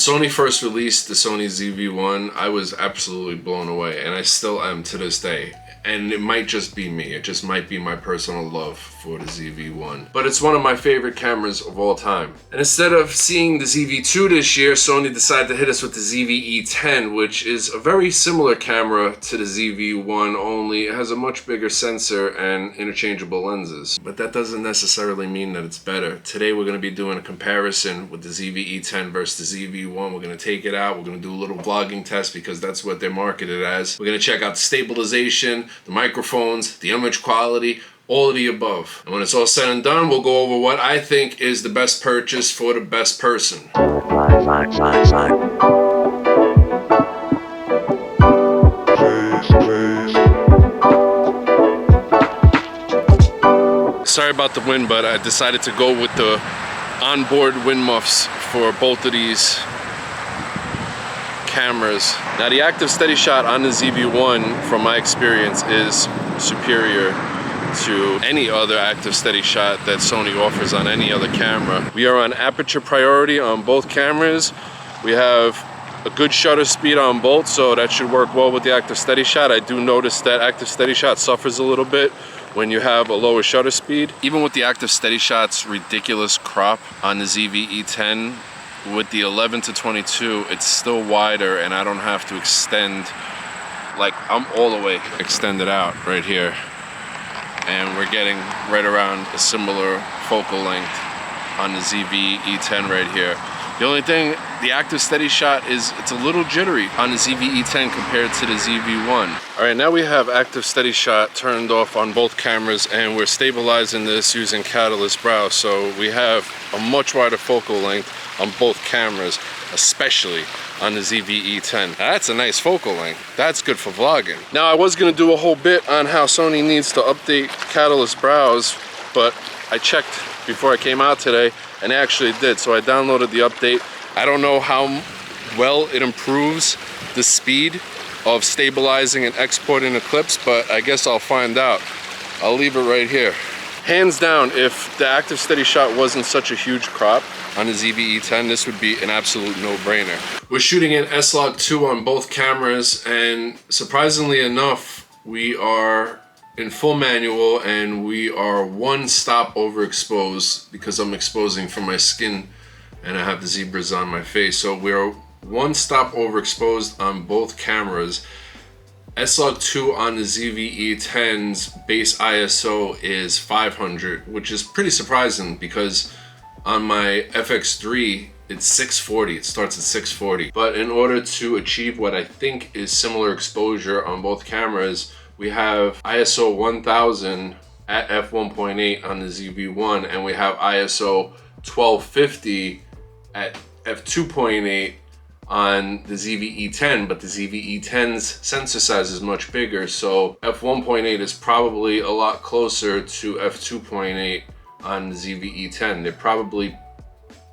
Sony first released the Sony zv1, I was absolutely blown away, and I still am to this day. And it might just be me, it just might be my personal love for the zv1. But it's one of my favorite cameras of all time. And instead of seeing the zv2 this year, Sony decided to hit us with the zve10, which is a very similar camera to the zv1, only it has a much bigger sensor and interchangeable lenses. But that doesn't necessarily mean that it's better. Today we're going to be doing a comparison with the zve10 versus the zv1. We're going to take it out, we're going to do a little vlogging test because that's what they're marketed as. We're going to check out the stabilization, the microphones, the image quality, all of the above. And when it's all said and done, we'll go over what I think is the best purchase for the best person. Sorry about the wind, but I decided to go with the onboard wind muffs for both of these cameras. Now the active steady shot on the zv1, from my experience, is superior to any other active steady shot that Sony offers on any other camera. We are on aperture priority on both cameras. We have a good shutter speed on both, so that should work well with the active steady shot. I do notice that active steady shot suffers a little bit when you have a lower shutter speed. Even with the active steady shot's ridiculous crop on the zve10, with the 11 to 22, it's still wider, and I don't have to extend, like I'm all the way extended out right here. And we're getting right around a similar focal length on the zve10 right here. The only thing, the active steady shot is, it's a little jittery on the zve10 compared to the zv1. All right, now we have active steady shot turned off on both cameras, and we're stabilizing this using Catalyst Browse. So we have a much wider focal length on both cameras, especially on the zve10. Now, that's a nice focal length. That's good for vlogging. Now, I was gonna do a whole bit on how Sony needs to update Catalyst Browse, but I checked before I came out today, and it actually did. So I downloaded the update. I don't know how well it improves the speed of stabilizing and exporting the clips, but I guess I'll find out. I'll leave it right here. Hands down, if the active steady shot wasn't such a huge crop on the zve10, this would be an absolute no-brainer. We're shooting in S-Log2 on both cameras, and surprisingly enough, we are in full manual, and we are one stop overexposed because I'm exposing from my skin and I have the zebras on my face. So we're one stop overexposed on both cameras. S-Log2 on the zve10's base ISO is 500, which is pretty surprising because on my FX3 it's 640. It starts at 640. But in order to achieve what I think is similar exposure on both cameras, we have ISO 1000 at f1.8 on the zv1, and we have ISO 1250 at f2.8 on the zve10, but the zve10's sensor size is much bigger, so f1.8 is probably a lot closer to f2.8 on the zve10. They're probably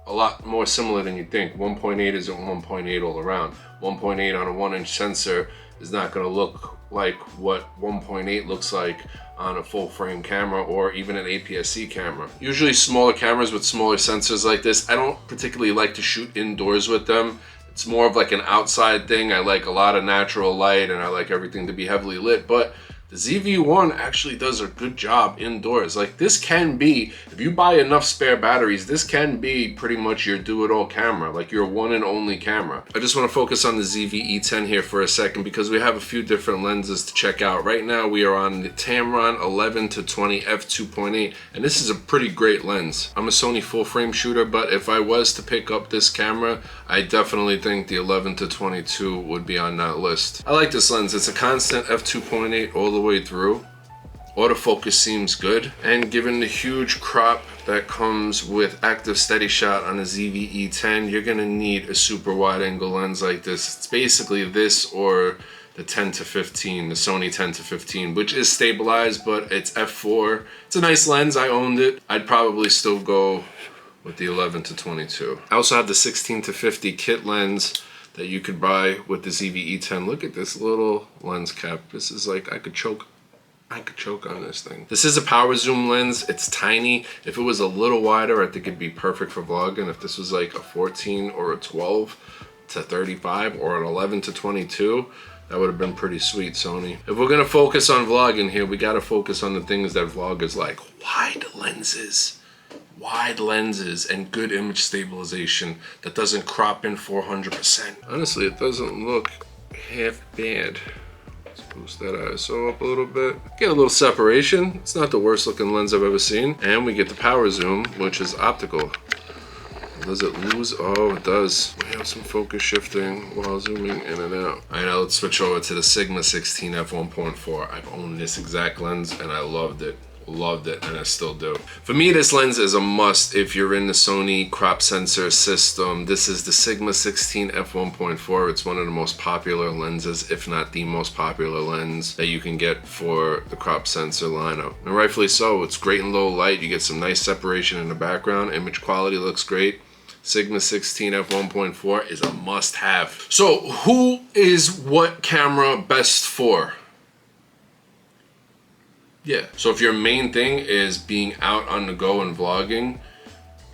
a lot more similar than you think. 1.8 isn't 1.8 all around. 1.8 on a 1-inch sensor is not going to look like what 1.8 looks like on a full frame camera or even an APS-C camera. Usually smaller cameras with smaller sensors like this, I don't particularly like to shoot indoors with them. It's more of like an outside thing. I like a lot of natural light and I like everything to be heavily lit, but the zv1 actually does a good job indoors. Like, this can be, if you buy enough spare batteries, this can be pretty much your do-it-all camera, like your one and only camera. I just want to focus on the zve10 here for a second because we have a few different lenses to check out. Right now we are on the Tamron 11 to 20 f2.8, and this is a pretty great lens. I'm a Sony full frame shooter, but if I was to pick up this camera, I definitely think the 11 to 22 would be on that list. I like this lens. It's a constant f2.8 all the way through. Autofocus seems good, and given the huge crop that comes with active steady shot on the zve10, you're gonna need a super wide angle lens like this. It's basically this or the 10 to 15, the Sony 10 to 15, which is stabilized, but it's f4. It's a nice lens. I owned it. I'd probably still go with the 11 to 22. I also have the 16 to 50 kit lens that you could buy with the zve10. Look at this little lens cap. This is like, I could choke I could choke on this thing. This is a power zoom lens. It's tiny. If it was a little wider, I think it'd be perfect for vlogging. If this was like a 14 or a 12 to 35 or an 11 to 22, that would have been pretty sweet, Sony. If we're gonna focus on vlogging here, we gotta focus on the things that vloggers like. Wide lenses and good image stabilization that doesn't crop in 400%. Honestly, it doesn't look half bad. Boost that ISO up a little bit. Get a little separation. It's not the worst looking lens I've ever seen. And we get the power zoom, which is optical. Does it lose? Oh, it does. We have some focus shifting while zooming in and out. All right, now let's switch over to the Sigma 16 f1.4. I've owned this exact lens and I loved it. Loved it, and I still do. For me, this lens is a must if you're in the Sony crop sensor system. This is the Sigma 16 f1.4. It's one of the most popular lenses, if not the most popular lens that you can get for the crop sensor lineup. And rightfully so. It's great in low light. You get some nice separation in the background. Image quality looks great. Sigma 16 f1.4 is a must-have. So who is what camera best for? Yeah, so if your main thing is being out on the go and vlogging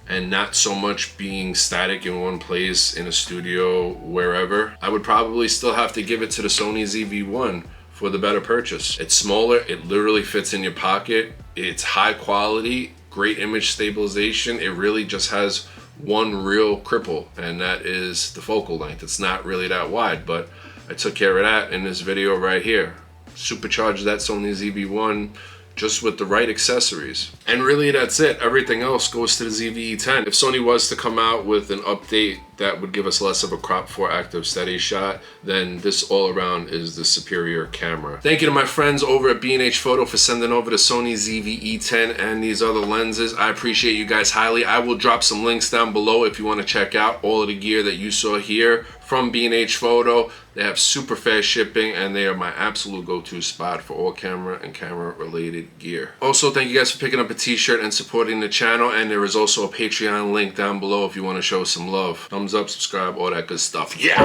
and not so much being static in one place, in a studio, wherever, I would probably still have to give it to the Sony zv1 for the better purchase. It's smaller, it literally fits in your pocket, it's high quality, great image stabilization. It really just has one real cripple, and that is the focal length. It's not really that wide, but I took care of that in this video right here. Supercharge that Sony zv1 just with the right accessories. And really that's it. Everything else goes to the zve10. If Sony was to come out with an update that would give us less of a crop 4 active steady shot, then this all around is the superior camera. Thank you to my friends over at B&H Photo for sending over the Sony zve10 and these other lenses. I appreciate you guys highly. I will drop some links down below if you want to check out all of the gear that you saw here from B&H Photo. They have super fast shipping and they are my absolute go-to spot for all camera and camera related gear. Also, thank you guys for picking up a t-shirt and supporting the channel, and there is also a Patreon link down below if you want to show some love. Thumbs up, subscribe, all that good stuff. Yeah!